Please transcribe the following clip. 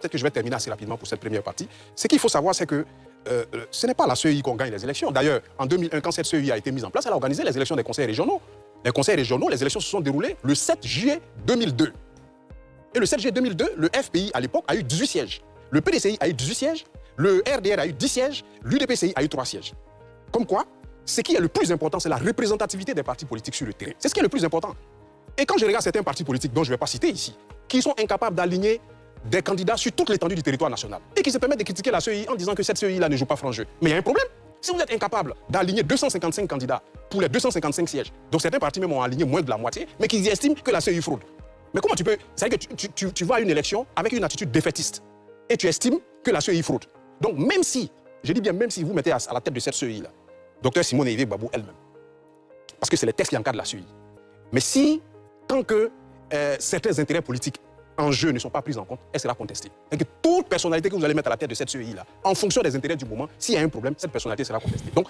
Peut-être que je vais terminer assez rapidement pour cette première partie. Ce qu'il faut savoir, c'est que ce n'est pas la CEI qu'on gagne les élections. D'ailleurs, en 2001, quand cette CEI a été mise en place, elle a organisé les élections des conseils régionaux. Les conseils régionaux, les élections se sont déroulées le 7 juillet 2002. Et le 7 juillet 2002, le FPI, à l'époque, a eu 18 sièges. Le PDCI a eu 18 sièges. Le RDR a eu 10 sièges. L'UDPCI a eu 3 sièges. Comme quoi, ce qui est le plus important, c'est la représentativité des partis politiques sur le terrain. C'est ce qui est le plus important. Et quand je regarde certains partis politiques, dont je ne vais pas citer ici, qui sont incapables d'aligner des candidats sur toute l'étendue du territoire national et qui se permettent de critiquer la CEI en disant que cette CEI-là ne joue pas franc jeu. Mais il y a un problème. Si vous êtes incapable d'aligner 255 candidats pour les 255 sièges, donc certains partis même ont aligné moins de la moitié, mais qui estiment que la CEI fraude. Mais comment tu peux... C'est-à-dire que tu vas à une élection avec une attitude défaitiste et tu estimes que la CEI fraude. Donc même si, je dis bien même si vous mettez à la tête de cette CEI-là, Dr Simone Evé Gbagbo elle-même, parce que c'est les textes qui encadrent la CEI. Mais si, tant que certains intérêts politiques en jeu ne sont pas pris en compte, elle sera contestée. Et que toute personnalité que vous allez mettre à la tête de cette CEI-là, en fonction des intérêts du moment, s'il y a un problème, cette personnalité sera contestée. Donc